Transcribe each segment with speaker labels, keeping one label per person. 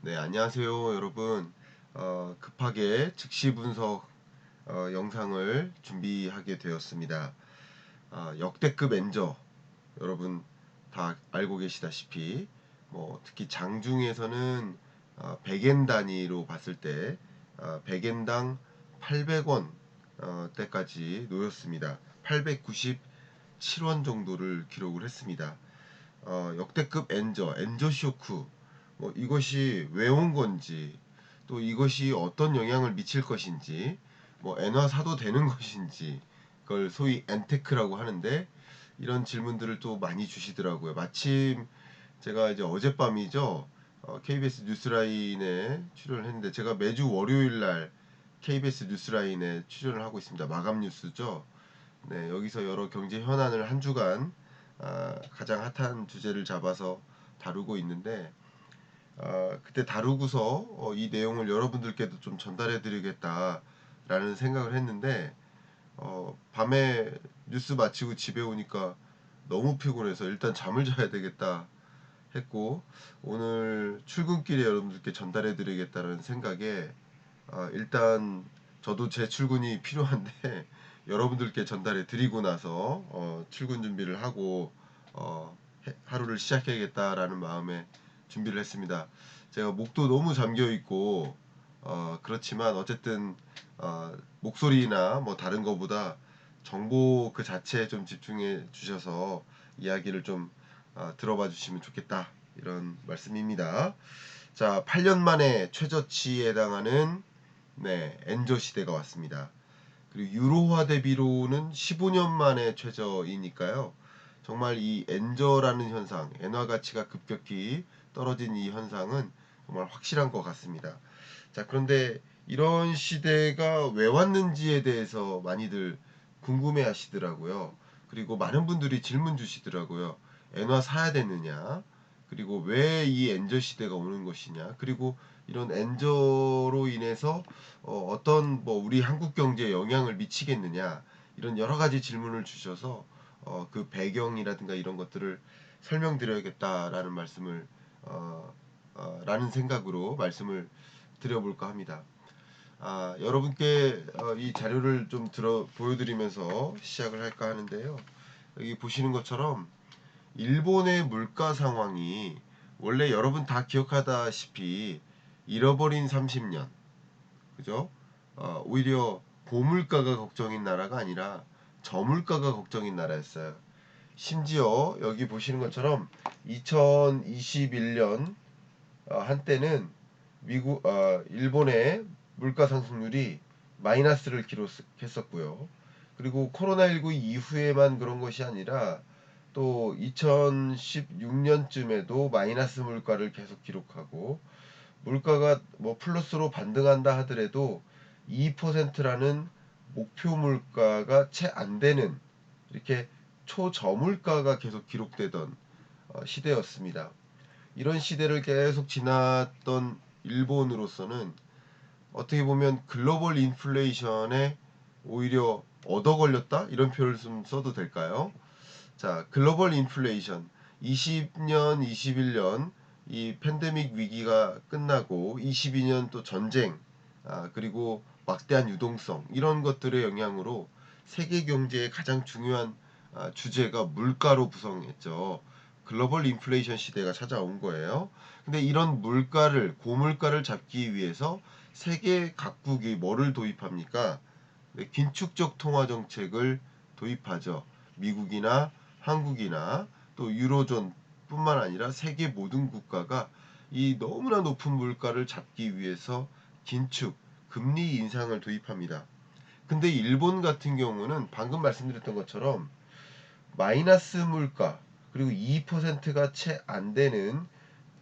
Speaker 1: 네, 안녕하세요, 여러분. 급하게 즉시 분석 영상을 준비하게 되었습니다. 역대급 엔저, 여러분 다 알고 계시다시피, 특히 장중에서는 100엔 단위로 봤을 때 100엔당 800원 때까지 놓였습니다. 897원 정도를 기록을 했습니다. 역대급 엔저 쇼크, 이것이 왜 온 건지, 또 이것이 어떤 영향을 미칠 것인지, 엔화 사도 되는 것인지, 그걸 소위 엔테크라고 하는데, 이런 질문들을 또 많이 주시더라고요. 마침 제가 이제 어젯밤이죠, KBS 뉴스라인에 출연을 했는데, 제가 매주 월요일 날 KBS 뉴스라인에 출연을 하고 있습니다. 마감 뉴스죠. 네, 여기서 여러 경제 현안을 한 주간 가장 핫한 주제를 잡아서 다루고 있는데, 그때 다루고서 이 내용을 여러분들께도 좀 전달해 드리겠다라는 생각을 했는데, 밤에 뉴스 마치고 집에 오니까 너무 피곤해서 일단 잠을 자야 되겠다 했고, 오늘 출근길에 여러분들께 전달해 드리겠다는 생각에 일단 저도 제 출근이 필요한데 여러분들께 전달해 드리고 나서 출근 준비를 하고 하루를 시작해야겠다라는 마음에 준비를 했습니다. 제가 목도 너무 잠겨 있고 그렇지만 어쨌든 목소리나 다른 거보다 정보 그 자체에 좀 집중해 주셔서 이야기를 좀 들어봐 주시면 좋겠다, 이런 말씀입니다. 자, 8년 만에 최저치에 해당하는 엔저 시대가 왔습니다. 그리고 유로화 대비로는 15년 만에 최저이니까요. 정말 이 엔저라는 현상, 엔화 가치가 급격히 떨어진 이 현상은 정말 확실한 것 같습니다. 자, 그런데 이런 시대가 왜 왔는지에 대해서 많이들 궁금해 하시더라고요. 그리고 많은 분들이 질문 주시더라고요. 엔화 사야 되느냐? 그리고 왜 이 엔저 시대가 오는 것이냐? 그리고 이런 엔저로 인해서 어떤 우리 한국 경제에 영향을 미치겠느냐? 이런 여러 가지 질문을 주셔서 그 배경이라든가 이런 것들을 설명드려야겠다라는 말씀을 라는 생각으로 말씀을 드려볼까 합니다. 여러분께 이 자료를 좀 보여드리면서 시작을 할까 하는데요. 여기 보시는 것처럼 일본의 물가 상황이 원래 여러분 다 기억하다시피 잃어버린 30년, 그죠? 오히려 고물가가 걱정인 나라가 아니라 저물가가 걱정인 나라였어요. 심지어 여기 보시는 것처럼 2021년 한때는 일본의 물가 상승률이 마이너스를 기록했었고요. 그리고 코로나19 이후에만 그런 것이 아니라 또 2016년쯤에도 마이너스 물가를 계속 기록하고, 물가가 플러스로 반등한다 하더라도 2%라는 목표 물가가 채 안 되는, 이렇게 초저물가가 계속 기록되던 시대였습니다. 이런 시대를 계속 지났던 일본으로서는 어떻게 보면 글로벌 인플레이션에 오히려 얻어 걸렸다, 이런 표현을 좀 써도 될까요? 자, 글로벌 인플레이션, 20년, 21년 이 팬데믹 위기가 끝나고 22년 또 전쟁, 그리고 막대한 유동성, 이런 것들의 영향으로 세계 경제의 가장 중요한 주제가 물가로 부상했죠. 글로벌 인플레이션 시대가 찾아온 거예요. 근데 이런 고물가를 잡기 위해서 세계 각국이 뭐를 도입합니까? 긴축적 통화 정책을 도입하죠. 미국이나 한국이나 또 유로존 뿐만 아니라 세계 모든 국가가 이 너무나 높은 물가를 잡기 위해서 긴축, 금리 인상을 도입합니다. 근데 일본 같은 경우는 방금 말씀드렸던 것처럼 마이너스 물가, 그리고 2%가 채 안 되는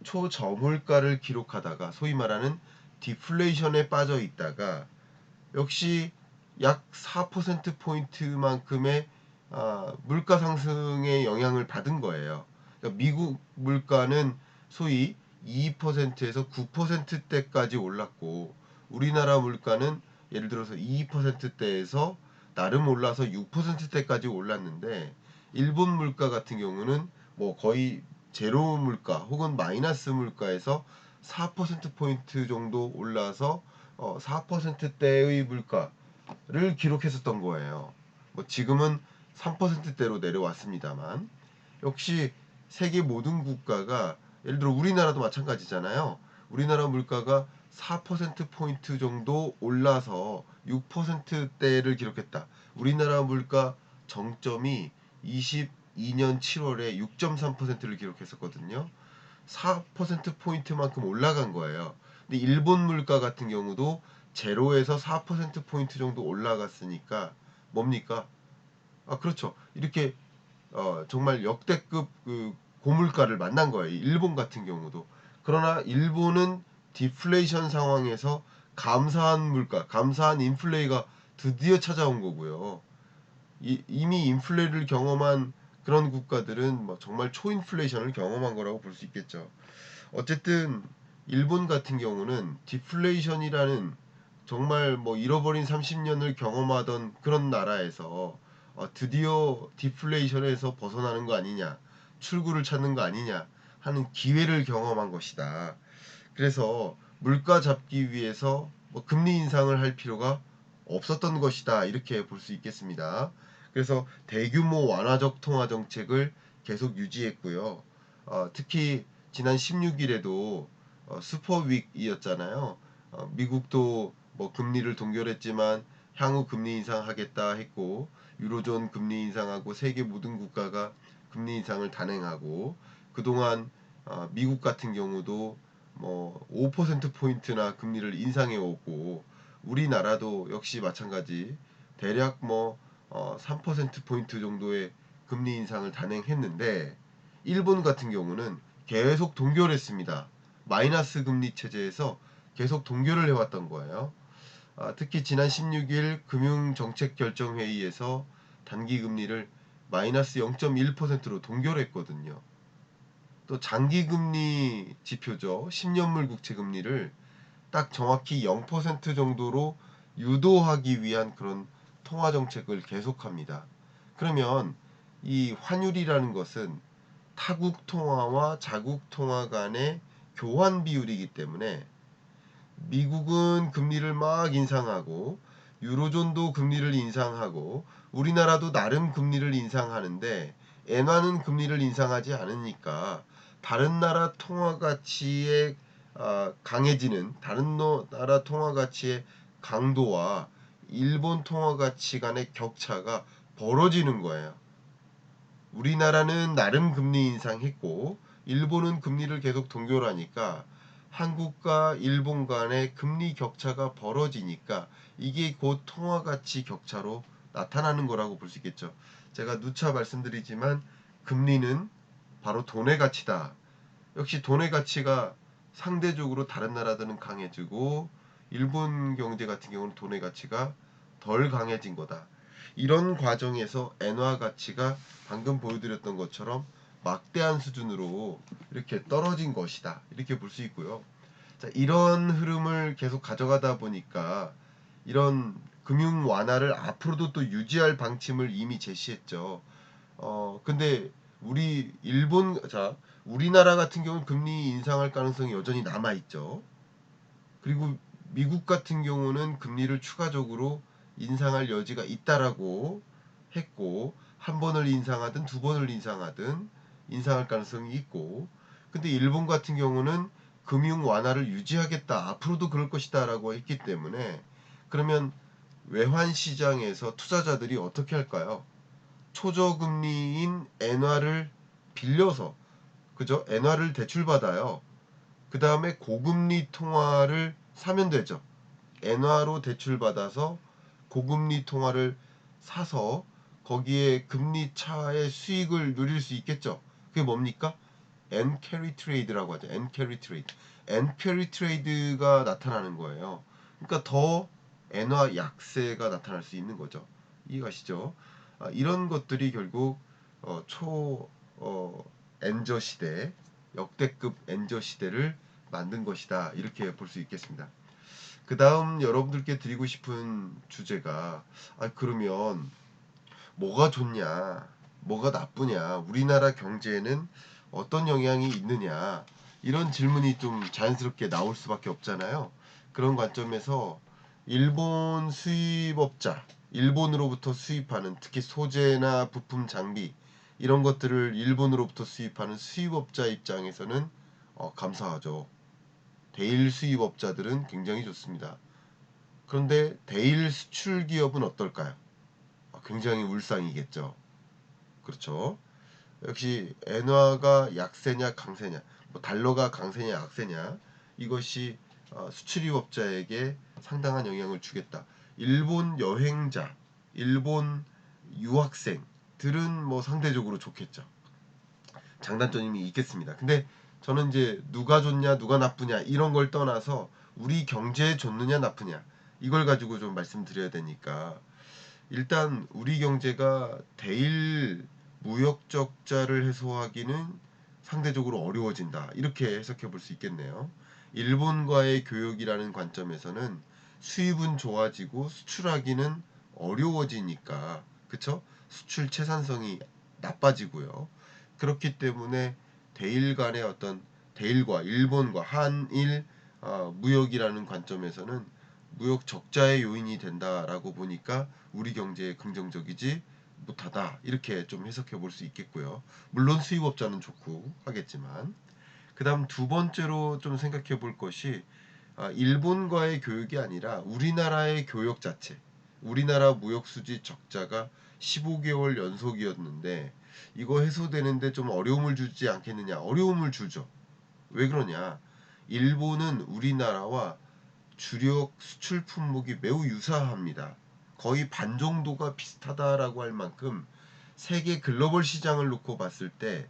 Speaker 1: 초저물가를 기록하다가 소위 말하는 디플레이션에 빠져 있다가 역시 약 4%포인트만큼의 물가 상승의 영향을 받은 거예요. 그러니까 미국 물가는 소위 2%에서 9%대까지 올랐고, 우리나라 물가는 예를 들어서 2%대에서 나름 올라서 6%대까지 올랐는데, 일본 물가 같은 경우는 거의 제로 물가 혹은 마이너스 물가에서 4%포인트 정도 올라서 4%대의 물가를 기록했었던 거예요. 뭐 지금은 3%대로 내려왔습니다만, 역시 세계 모든 국가가, 예를 들어 우리나라도 마찬가지잖아요. 우리나라 물가가 4%포인트 정도 올라서 6%대를 기록했다. 우리나라 물가 정점이 22년 7월에 6.3%를 기록했었거든요. 4%포인트만큼 올라간 거예요. 근데 일본 물가 같은 경우도 제로에서 4%포인트 정도 올라갔으니까 뭡니까? 그렇죠. 이렇게 정말 역대급 그 고물가를 만난 거예요. 일본 같은 경우도. 그러나 일본은 디플레이션 상황에서 감사한 물가, 감사한 인플레이가 드디어 찾아온 거고요. 이미 인플레를 경험한 그런 국가들은 뭐 정말 초인플레이션을 경험한 거라고 볼 수 있겠죠. 어쨌든 일본 같은 경우는 디플레이션이라는 정말 뭐 잃어버린 30년을 경험하던 그런 나라에서 드디어 디플레이션에서 벗어나는 거 아니냐, 출구를 찾는 거 아니냐 하는 기회를 경험한 것이다. 그래서 물가 잡기 위해서 뭐 금리 인상을 할 필요가 없었던 것이다. 이렇게 볼 수 있겠습니다. 그래서 대규모 완화적 통화 정책을 계속 유지했고요. 특히 지난 16일에도 슈퍼윅이었잖아요. 미국도 뭐 금리를 동결했지만 향후 금리 인상하겠다 했고, 유로존 금리 인상하고 세계 모든 국가가 금리 인상을 단행하고, 그동안 미국 같은 경우도 뭐 5%포인트나 금리를 인상해 오고, 우리나라도 역시 마찬가지 대략 뭐 3%포인트 정도의 금리 인상을 단행했는데, 일본 같은 경우는 계속 동결했습니다. 마이너스 금리 체제에서 계속 동결을 해왔던 거예요. 특히 지난 16일 금융정책결정회의에서 단기금리를 마이너스 0.1%로 동결했거든요. 또 장기금리 지표죠. 10년물 국채금리를 딱 정확히 0% 정도로 유도하기 위한 그런 통화정책을 계속합니다. 그러면 이 환율이라는 것은 타국 통화와 자국 통화 간의 교환 비율이기 때문에, 미국은 금리를 막 인상하고 유로존도 금리를 인상하고 우리나라도 나름 금리를 인상하는데, 엔화는 금리를 인상하지 않으니까 다른 나라 통화 가치의 강해지는, 다른 나라 통화 가치의 강도와 일본 통화 가치 간의 격차가 벌어지는 거예요. 우리나라는 나름 금리 인상했고 일본은 금리를 계속 동결하니까 한국과 일본 간의 금리 격차가 벌어지니까 이게 곧 통화 가치 격차로 나타나는 거라고 볼 수 있겠죠. 제가 누차 말씀드리지만 금리는 바로 돈의 가치다. 역시 돈의 가치가 상대적으로 다른 나라들은 강해지고 일본 경제 같은 경우는 돈의 가치가 덜 강해진 거다. 이런 과정에서 엔화 가치가 방금 보여드렸던 것처럼 막대한 수준으로 이렇게 떨어진 것이다. 이렇게 볼 수 있고요. 자, 이런 흐름을 계속 가져가다 보니까 이런 금융 완화를 앞으로도 또 유지할 방침을 이미 제시했죠. 근데 우리나라 같은 경우는 금리 인상할 가능성이 여전히 남아 있죠. 그리고 미국 같은 경우는 금리를 추가적으로 인상할 여지가 있다라고 했고, 한 번을 인상하든 두 번을 인상하든 인상할 가능성이 있고, 근데 일본 같은 경우는 금융 완화를 유지하겠다, 앞으로도 그럴 것이다라고 했기 때문에, 그러면 외환 시장에서 투자자들이 어떻게 할까요? 초저금리인 엔화를 빌려서, 그죠? 엔화를 대출받아요. 그 다음에 고금리 통화를 사면 되죠. 엔화로 대출받아서 고금리 통화를 사서 거기에 금리 차의 수익을 누릴 수 있겠죠. 그게 뭡니까? 엔캐리 트레이드라고 하죠. 엔캐리 트레이드. 엔캐리 트레이드가 나타나는 거예요. 그러니까 더 엔화 약세가 나타날 수 있는 거죠. 이해가시죠? 이런 것들이 결국 초 엔저 시대, 역대급 엔저 시대를 만든 것이다. 이렇게 볼 수 있겠습니다. 그 다음 여러분들께 드리고 싶은 주제가, 그러면 뭐가 좋냐, 뭐가 나쁘냐, 우리나라 경제에는 어떤 영향이 있느냐, 이런 질문이 좀 자연스럽게 나올 수밖에 없잖아요. 그런 관점에서 일본 수입업자, 일본으로부터 수입하는 특히 소재나 부품 장비 이런 것들을 일본으로부터 수입하는 수입업자 입장에서는 감사하죠. 대일 수입업자들은 굉장히 좋습니다. 그런데 대일 수출 기업은 어떨까요? 굉장히 울상이겠죠. 그렇죠. 역시 엔화가 약세냐 강세냐, 뭐 달러가 강세냐 약세냐 이것이 수출입업자에게 상당한 영향을 주겠다. 일본 여행자, 일본 유학생들은 뭐 상대적으로 좋겠죠. 장단점이 있겠습니다. 근데 저는 이제 누가 좋냐 누가 나쁘냐 이런 걸 떠나서 우리 경제에 좋느냐 나쁘냐 이걸 가지고 좀 말씀드려야 되니까 일단 우리 경제가 대일 무역 적자를 해소하기는 상대적으로 어려워진다. 이렇게 해석해 볼 수 있겠네요. 일본과의 교역이라는 관점에서는 수입은 좋아지고 수출하기는 어려워지니까 그쵸? 수출 채산성이 나빠지고요. 그렇기 때문에 대일 간의 어떤 대일과 일본과 한일 무역이라는 관점에서는 무역 적자의 요인이 된다라고 보니까 우리 경제에 긍정적이지 못하다 이렇게 좀 해석해 볼 수 있겠고요. 물론 수입업자는 좋고 하겠지만 그 다음 두 번째로 좀 생각해 볼 것이 일본과의 교역이 아니라 우리나라의 교역 자체 우리나라 무역수지 적자가 15개월 연속이었는데 이거 해소되는데 좀 어려움을 주지 않겠느냐. 어려움을 주죠. 왜 그러냐. 일본은 우리나라와 주력 수출 품목이 매우 유사합니다. 거의 반 정도가 비슷하다라고 할 만큼 세계 글로벌 시장을 놓고 봤을 때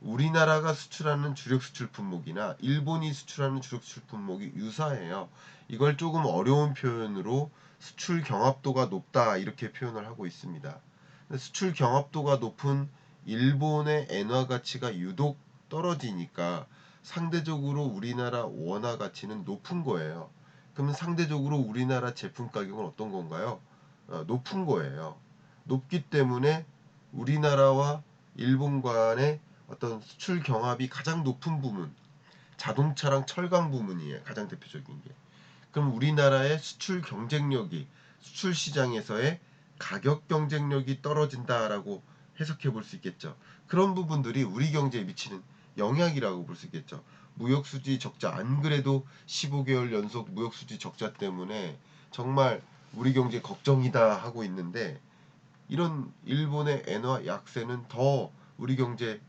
Speaker 1: 우리나라가 수출하는 주력 수출 품목이나 일본이 수출하는 주력 수출 품목이 유사해요. 이걸 조금 어려운 표현으로 수출 경합도가 높다 이렇게 표현을 하고 있습니다. 수출 경합도가 높은 일본의 엔화 가치가 유독 떨어지니까 상대적으로 우리나라 원화 가치는 높은 거예요. 그러면 상대적으로 우리나라 제품 가격은 어떤 건가요? 높은 거예요. 높기 때문에 우리나라와 일본 간의 어떤 수출 경합이 가장 높은 부문, 자동차랑 철강 부문이에요. 가장 대표적인 게. 그럼 우리나라의 수출 경쟁력이 수출 시장에서의 가격 경쟁력이 떨어진다라고 해석해 볼 수 있겠죠. 그런 부분들이 우리 경제에 미치는 영향이라고 볼 수 있겠죠. 무역수지 적자 안 그래도 15개월 연속 무역수지 적자 때문에 정말 우리 경제 걱정이다 하고 있는데 이런 일본의 엔화 약세는 더 우리 경제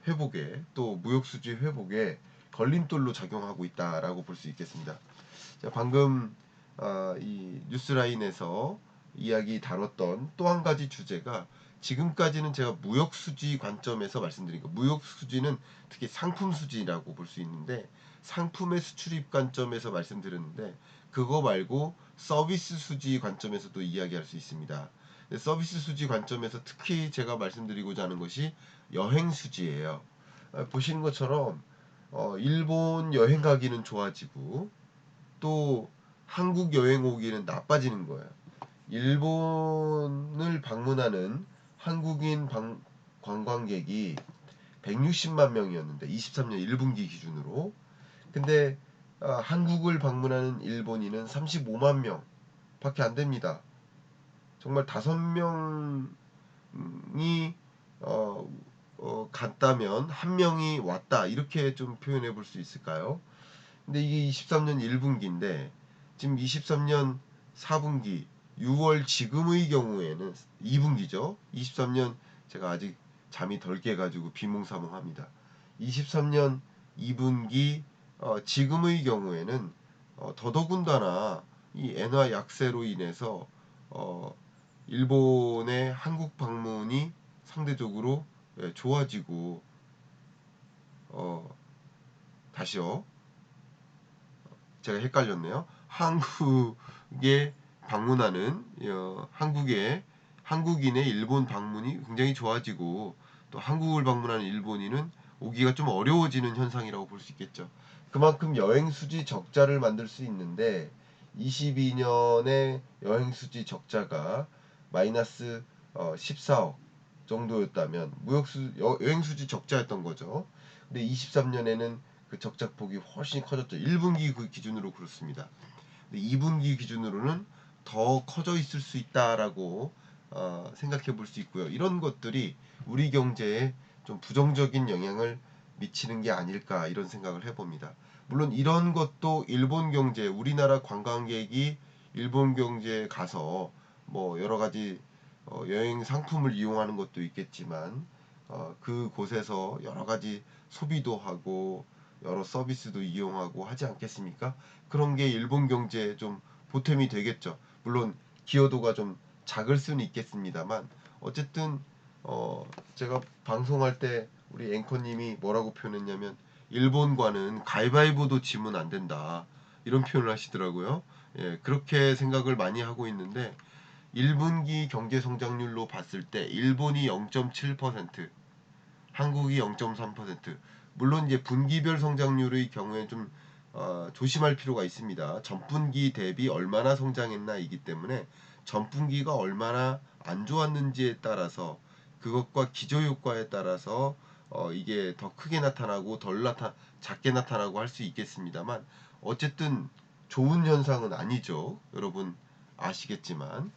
Speaker 1: 회복에 또 무역수지 회복에 걸림돌로 작용하고 있다라고 볼 수 있겠습니다. 자, 방금 이 뉴스라인에서 이야기 다뤘던 또 한 가지 주제가 지금까지는 제가 무역수지 관점에서 말씀드린 거 무역수지는 특히 상품수지라고 볼 수 있는데 상품의 수출입 관점에서 말씀드렸는데 그거 말고 서비스 수지 관점에서도 이야기할 수 있습니다. 서비스 수지 관점에서 특히 제가 말씀드리고자 하는 것이 여행 수지예요. 보시는 것처럼 일본 여행 가기는 좋아지고 또 한국 여행 오기는 나빠지는 거예요. 일본을 방문하는 한국인 관광객이 160만 명이었는데 23년 1분기 기준으로 근데 한국을 방문하는 일본인은 35만 명 밖에 안 됩니다. 정말 5명이 갔다면 한 명이 왔다 이렇게 좀 표현해 볼 수 있을까요? 근데 이게 23년 1분기인데 지금 23년 4분기 6월 지금의 경우에는 2분기죠. 23년 제가 아직 잠이 덜 깨가지고 비몽사몽합니다. 23년 2분기 지금의 경우에는 더더군다나 이 엔화 약세로 인해서 일본의 한국 방문이 상대적으로 좋아지고 다시요. 제가 헷갈렸네요. 한국에 방문하는 한국의 한국인의 일본 방문이 굉장히 좋아지고 또 한국을 방문하는 일본인은 오기가 좀 어려워지는 현상이라고 볼 수 있겠죠. 그만큼 여행 수지 적자를 만들 수 있는데 22년에 여행 수지 적자가 마이너스 14억 정도였다면 여행 수지 적자였던 거죠. 근데 23년에는 그 적자폭이 훨씬 커졌죠. 1분기 그 기준으로 그렇습니다. 근데 2분기 기준으로는 더 커져 있을 수 있다라고 생각해 볼 수 있고요. 이런 것들이 우리 경제에 좀 부정적인 영향을 미치는 게 아닐까 이런 생각을 해봅니다. 물론 이런 것도 일본 경제, 우리나라 관광객이 일본 경제에 가서 뭐 여러 가지 여행 상품을 이용하는 것도 있겠지만 그 곳에서 여러 가지 소비도 하고 여러 서비스도 이용하고 하지 않겠습니까? 그런 게 일본 경제에 좀 보탬이 되겠죠. 물론 기여도가 좀 작을 수는 있겠습니다만 어쨌든 제가 방송할 때 우리 앵커님이 뭐라고 표현했냐면 일본과는 가위바위보도 지면 안 된다 이런 표현을 하시더라고요. 예, 그렇게 생각을 많이 하고 있는데 1분기 경제 성장률로 봤을 때 일본이 0.7%, 한국이 0.3%. 물론 이제 분기별 성장률의 경우에 좀 조심할 필요가 있습니다. 전분기 대비 얼마나 성장했나 이기 때문에 전분기가 얼마나 안 좋았는지에 따라서 그것과 기저효과에 따라서 이게 더 크게 나타나고 작게 나타나고 할 수 있겠습니다만 어쨌든 좋은 현상은 아니죠. 여러분 아시겠지만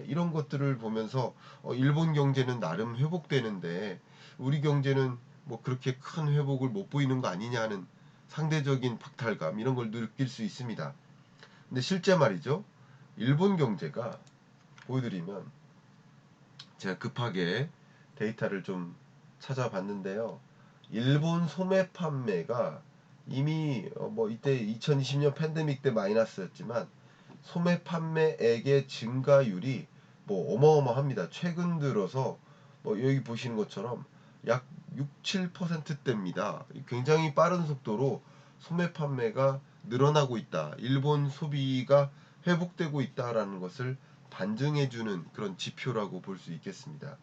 Speaker 1: 이런 것들을 보면서 일본 경제는 나름 회복되는데 우리 경제는 뭐 그렇게 큰 회복을 못 보이는 거 아니냐 하는 상대적인 박탈감 이런 걸 느낄 수 있습니다. 근데 실제 말이죠. 일본 경제가 보여드리면 제가 급하게 데이터를 좀 찾아봤는데요. 일본 소매 판매가 이미 뭐 이때 2020년 팬데믹 때 마이너스였지만 소매 판매액의 증가율이 뭐 어마어마합니다. 최근 들어서 뭐 여기 보시는 것처럼 약 6, 7%대입니다. 굉장히 빠른 속도로 소매 판매가 늘어나고 있다. 일본 소비가 회복되고 있다라는 것을 반증해주는 그런 지표라고 볼 수 있겠습니다.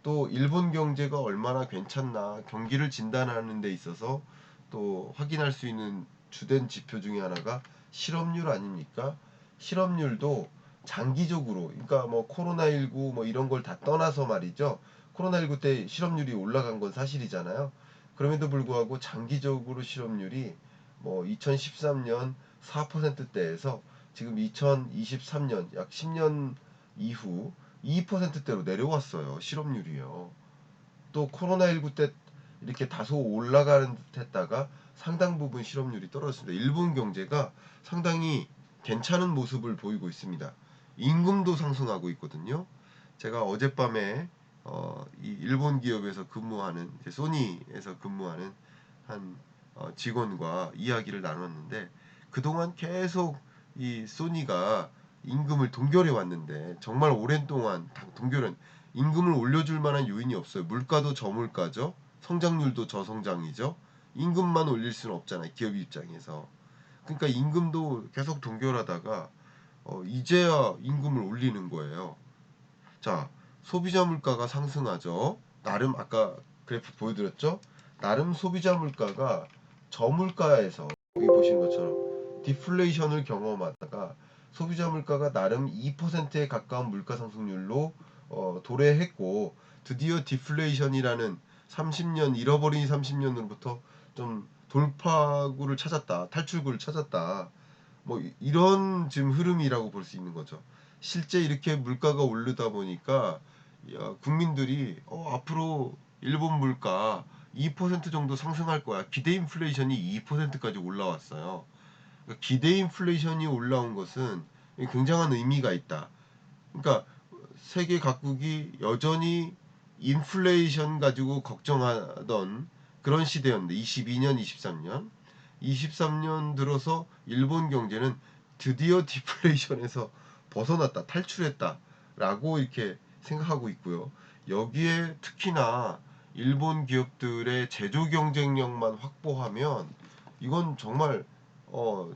Speaker 1: 또 일본 경제가 얼마나 괜찮나 경기를 진단하는 데 있어서 또 확인할 수 있는 주된 지표 중에 하나가 실업률 아닙니까? 실업률도 장기적으로 그러니까 뭐 코로나19 뭐 이런 걸 다 떠나서 말이죠. 코로나19 때 실업률이 올라간 건 사실이잖아요. 그럼에도 불구하고 장기적으로 실업률이 뭐 2013년 4%대에서 지금 2023년 약 10년 이후 2%대로 내려왔어요. 실업률이요. 또 코로나19 때 이렇게 다소 올라가는 듯 했다가 상당 부분 실업률이 떨어졌습니다. 일본 경제가 상당히 괜찮은 모습을 보이고 있습니다. 임금도 상승하고 있거든요. 제가 어젯밤에 이 일본 기업에서 근무하는 소니에서 근무하는 한 직원과 이야기를 나눴는데 그동안 계속 이 소니가 임금을 동결해 왔는데 정말 오랜 동안 동결은 임금을 올려줄 만한 요인이 없어요. 물가도 저물가죠. 성장률도 저성장이죠. 임금만 올릴 수는 없잖아요. 기업 입장에서. 그러니까 임금도 계속 동결하다가 이제야 임금을 올리는 거예요. 자, 소비자 물가가 상승하죠. 나름 아까 그래프 보여드렸죠. 나름 소비자 물가가 저물가에서 여기 보시는 것처럼 디플레이션을 경험하다가 소비자 물가가 나름 2%에 가까운 물가 상승률로 도래했고 드디어 디플레이션이라는 30년 잃어버린 30년으로부터 좀 돌파구를 찾았다. 탈출구를 찾았다. 뭐 이런 지금 흐름이라고 볼 수 있는 거죠. 실제 이렇게 물가가 오르다 보니까 국민들이 앞으로 일본 물가 2% 정도 상승할 거야. 기대 인플레이션이 2%까지 올라왔어요. 그러니까 기대 인플레이션이 올라온 것은 굉장한 의미가 있다. 그러니까 세계 각국이 여전히 인플레이션 가지고 걱정하던 그런 시대였는데 22년, 23년 23년 들어서 일본 경제는 드디어 디플레이션에서 벗어났다, 탈출했다라고 이렇게 생각하고 있고요. 여기에 특히나 일본 기업들의 제조 경쟁력만 확보하면 이건 정말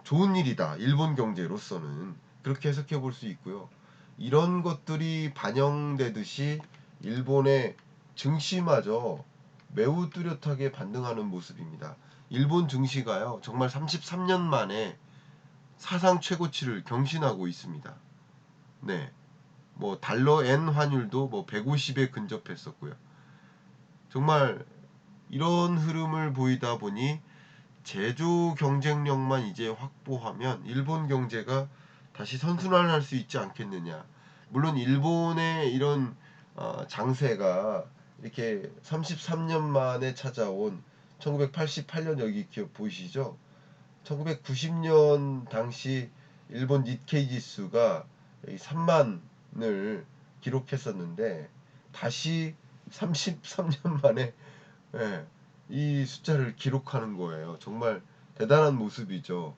Speaker 1: 좋은 일이다. 일본 경제로서는 그렇게 해석해 볼 수 있고요. 이런 것들이 반영되듯이 일본의 증시마저 매우 뚜렷하게 반등하는 모습입니다. 일본 증시가요, 정말 33년 만에 사상 최고치를 경신하고 있습니다. 네. 뭐 달러 엔 환율도 뭐 150에 근접했었고요. 정말 이런 흐름을 보이다 보니 제조 경쟁력만 이제 확보하면 일본 경제가 다시 선순환할 수 있지 않겠느냐. 물론 일본의 이런 장세가 이렇게 33년 만에 찾아온 1988년 여기 기억 보이시죠? 1990년 당시 일본 니케이 지수가 3만을 기록했었는데 다시 33년 만에 예, 이 숫자를 기록하는 거예요. 정말 대단한 모습이죠.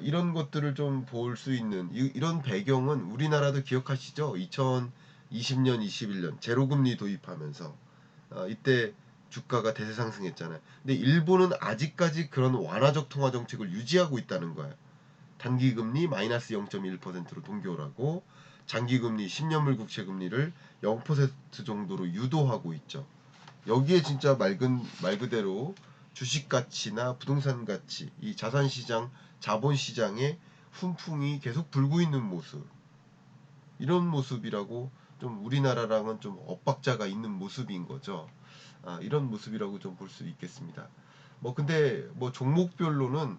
Speaker 1: 이런 것들을 좀 볼 수 있는 이런 배경은 우리나라도 기억하시죠? 2020년, 21년 제로금리 도입하면서 이때 주가가 대세 상승했잖아요. 근데 일본은 아직까지 그런 완화적 통화 정책을 유지하고 있다는 거예요. 단기금리 마이너스 0.1%로 동결하고 장기금리 10년물 국채금리를 0% 정도로 유도하고 있죠. 여기에 진짜 말 그대로 주식 가치나 부동산 가치, 이 자산 시장, 자본 시장의 훈풍이 계속 불고 있는 모습. 이런 모습이라고 좀 우리나라랑은 좀 엇박자가 있는 모습인 거죠. 이런 모습이라고 좀 볼 수 있겠습니다. 뭐 근데 뭐 종목별로는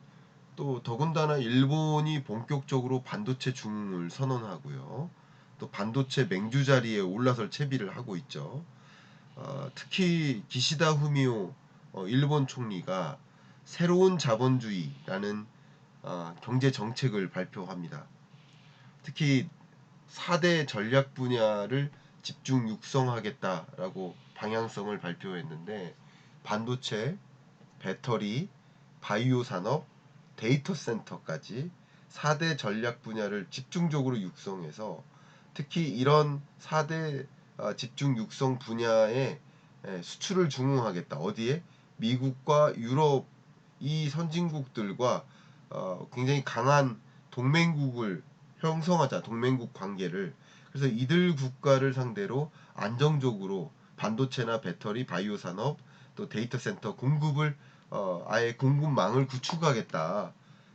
Speaker 1: 또 더군다나 일본이 본격적으로 반도체 중흥을 선언하고요. 또 반도체 맹주 자리에 올라설 채비를 하고 있죠. 특히 기시다 후미오 일본 총리가 새로운 자본주의라는 경제 정책을 발표합니다. 특히 4대 전략 분야를 집중 육성하겠다라고 방향성을 발표했는데 반도체, 배터리, 바이오 산업, 데이터 센터까지 4대 전략 분야를 집중적으로 육성해서 특히 이런 4대 집중 육성 분야에 수출을 중흥하겠다. 어디에? 미국과 유럽 이 선진국들과 굉장히 강한 동맹국을 형성하자. 동맹국 관계를. 그래서 이들 국가를 상대로 안정적으로 반도체나 배터리, 바이오 산업, 또 데이터 센터 공급을 아예 공급망을 구축하겠다.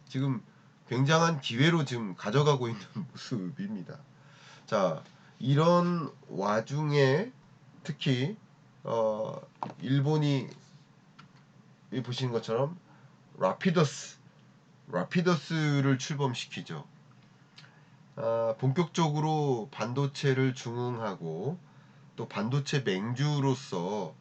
Speaker 1: 지금 굉장한 기회로 지금 가져가고 있는 모습입니다. 자, 이런 와중에 특히 어, 일본이 보시는 것처럼 라피더스를 출범시키죠. 본격적으로 반도체를 중흥하고 또 반도체 맹주로서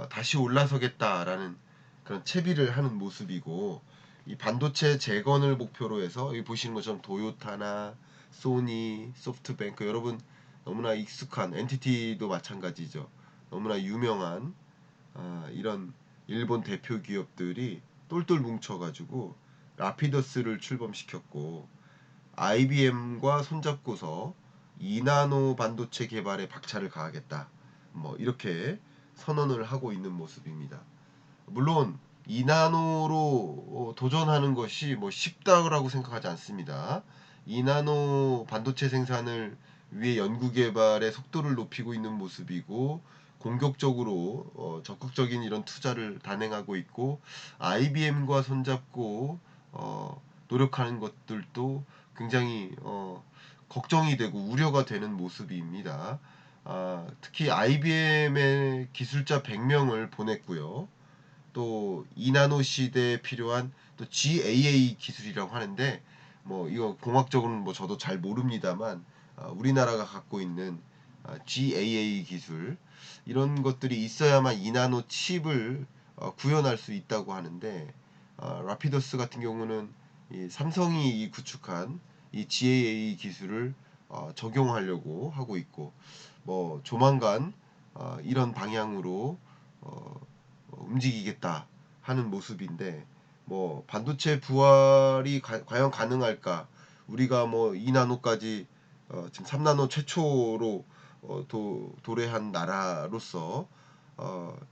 Speaker 1: 다시 올라서겠다라는 그런 채비를 하는 모습이고 이 반도체 재건을 목표로 해서 여기 보시는 것처럼 도요타나 소니, 소프트뱅크 여러분 너무나 익숙한 NTT도 마찬가지죠. 너무나 유명한 이런 일본 대표 기업들이 똘똘 뭉쳐가지고 라피더스를 출범시켰고 IBM과 손잡고서 2나노 반도체 개발에 박차를 가하겠다. 뭐 이렇게 선언을 하고 있는 모습입니다. 물론 2나노로 도전하는 것이 뭐 쉽다고 생각하지 않습니다. 2나노 반도체 생산을 위해 연구 개발의 속도를 높이고 있는 모습이고 공격적으로 적극적인 이런 투자를 단행하고 있고 IBM과 손잡고 노력하는 것들도 굉장히 걱정이 되고 우려가 되는 모습입니다. 특히 IBM의 기술자 100명을 보냈고요. 또 2나노 시대에 필요한 또 GAA 기술이라고 하는데 뭐 이거 공학적으로는 뭐 저도 잘 모릅니다만 우리나라가 갖고 있는 GAA 기술 이런 것들이 있어야만 2나노 칩을 구현할 수 있다고 하는데 라피더스 같은 경우는 이 삼성이 이 구축한 이 GAA 기술을 적용하려고 하고 있고 뭐 조만간 이런 방향으로 움직이겠다 하는 모습인데 뭐 반도체 부활이 과연 가능할까? 우리가 뭐 2나노까지 지금 3나노 최초로 도래한 나라로서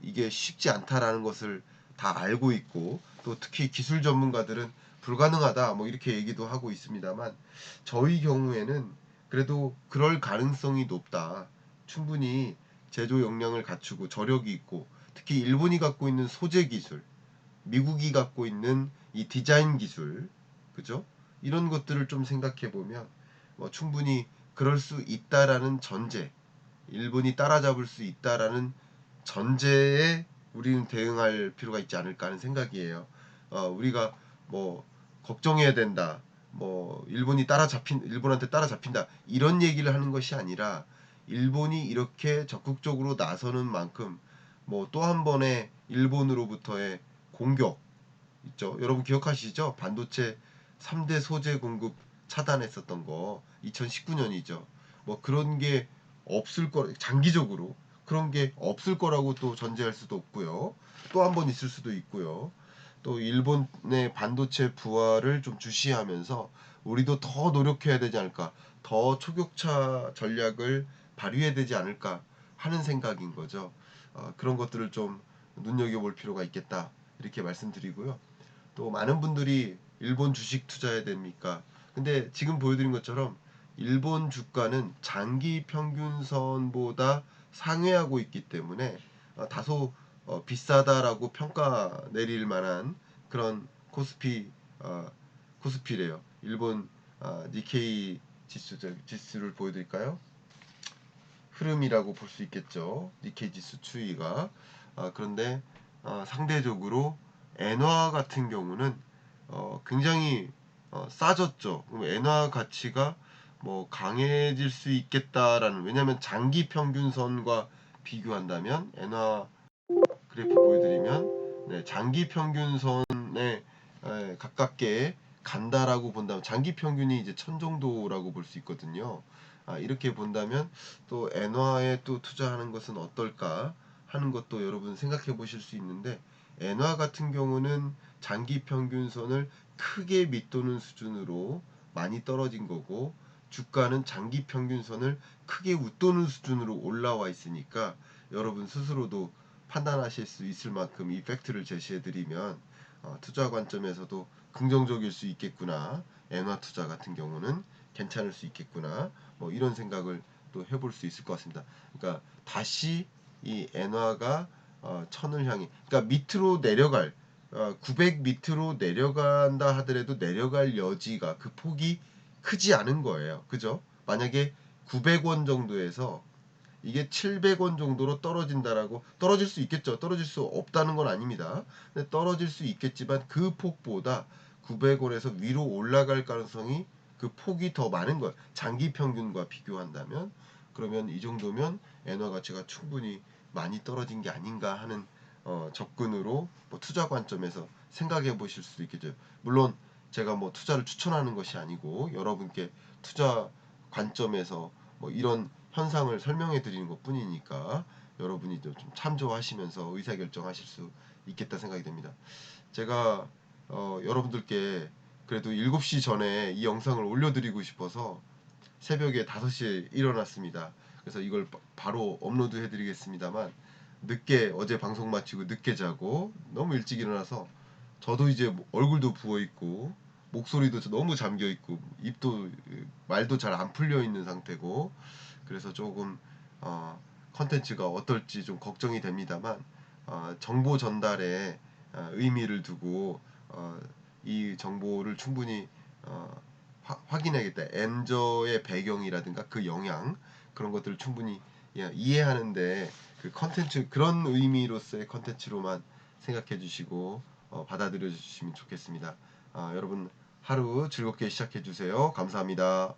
Speaker 1: 이게 쉽지 않다라는 것을 다 알고 있고 또 특히 기술 전문가들은 불가능하다 뭐 이렇게 얘기도 하고 있습니다만 저희 경우에는 그래도 그럴 가능성이 높다. 충분히 제조 역량을 갖추고 저력이 있고 특히 일본이 갖고 있는 소재 기술, 미국이 갖고 있는 이 디자인 기술, 그죠? 이런 것들을 좀 생각해 보면 충분히 그럴 수 있다라는 전제, 일본이 따라잡을 수 있다라는 전제에 우리는 대응할 필요가 있지 않을까 하는 생각이에요. 우리가 뭐 걱정해야 된다. 뭐 일본한테 따라잡힌다. 이런 얘기를 하는 것이 아니라 일본이 이렇게 적극적으로 나서는 만큼 뭐 또 한 번의 일본으로부터의 공격 있죠. 여러분 기억하시죠? 반도체 3대 소재 공급 차단했었던 거 2019년이죠. 뭐 그런 게 없을 거 장기적으로 그런 게 없을 거라고 또 전제할 수도 없고요. 또 한 번 있을 수도 있고요. 또 일본의 반도체 부활을 좀 주시하면서 우리도 더 노력해야 되지 않을까, 더 초격차 전략을 발휘해야 되지 않을까 하는 생각인 거죠. 그런 것들을 좀 눈여겨볼 필요가 있겠다 이렇게 말씀드리고요. 또 많은 분들이 일본 주식 투자해야 됩니까? 근데 지금 보여드린 것처럼 일본 주가는 장기 평균선보다 상회하고 있기 때문에 다소 비싸다라고 평가 내릴 만한 그런 어, 코스피래요. 일본 니케이 지수를 보여드릴까요? 흐름이라고 볼 수 있겠죠. 니케이 지수 추이가. 그런데 상대적으로 엔화 같은 경우는 굉장히 싸졌죠. 그럼 엔화 가치가 뭐 강해질 수 있겠다라는, 왜냐하면 장기 평균선과 비교한다면 엔화 그래프 보여드리면 네, 장기 평균선에 가깝게 간다라고 본다면 장기 평균이 이제 1000 정도라고 볼 수 있거든요. 이렇게 본다면 또 엔화에 또 투자하는 것은 어떨까 하는 것도 여러분 생각해 보실 수 있는데, 엔화 같은 경우는 장기 평균선을 크게 밑도는 수준으로 많이 떨어진 거고, 주가는 장기 평균선을 크게 웃도는 수준으로 올라와 있으니까 여러분 스스로도 판단하실 수 있을 만큼 이 팩트를 제시해 드리면 투자 관점에서도 긍정적일 수 있겠구나, 엔화 투자 같은 경우는 괜찮을 수 있겠구나, 뭐 이런 생각을 또 해볼 수 있을 것 같습니다. 그러니까 다시 이 엔화가 천을 향해, 그러니까 밑으로 내려갈 900 밑으로 내려간다 하더라도 내려갈 여지가, 그 폭이 크지 않은 거예요. 그죠? 만약에 900원 정도에서 이게 700원 정도로 떨어진다라고, 떨어질 수 있겠죠. 떨어질 수 없다는 건 아닙니다. 근데 떨어질 수 있겠지만 그 폭보다 900원에서 위로 올라갈 가능성이, 그 폭이 더 많은 거예요. 장기 평균과 비교한다면. 그러면 이 정도면 엔화 가치가 충분히 많이 떨어진 게 아닌가 하는 접근으로 뭐 투자 관점에서 생각해 보실 수도 있겠죠. 물론 제가 뭐 투자를 추천하는 것이 아니고 여러분께 투자 관점에서 뭐 이런 현상을 설명해 드리는 것 뿐이니까 여러분이 좀 참조하시면서 의사결정하실 수 있겠다 생각이 됩니다. 제가 여러분들께 그래도 7시 전에 이 영상을 올려드리고 싶어서 새벽에 5시에 일어났습니다. 그래서 이걸 바로 업로드 해드리겠습니다만, 늦게 어제 방송 마치고 늦게 자고 너무 일찍 일어나서 저도 이제 얼굴도 부어있고 목소리도 너무 잠겨있고 입도 말도 잘 안 풀려있는 상태고, 그래서 조금 컨텐츠가 어떨지 좀 걱정이 됩니다만, 정보 전달에 의미를 두고 이 정보를 충분히 확인해야겠다. 엔저의 배경이라든가 그 영향, 그런 것들을 충분히 이해하는데 그 컨텐츠, 그런 의미로서의 컨텐츠로만 생각해 주시고 받아들여 주시면 좋겠습니다. 여러분 하루 즐겁게 시작해 주세요. 감사합니다.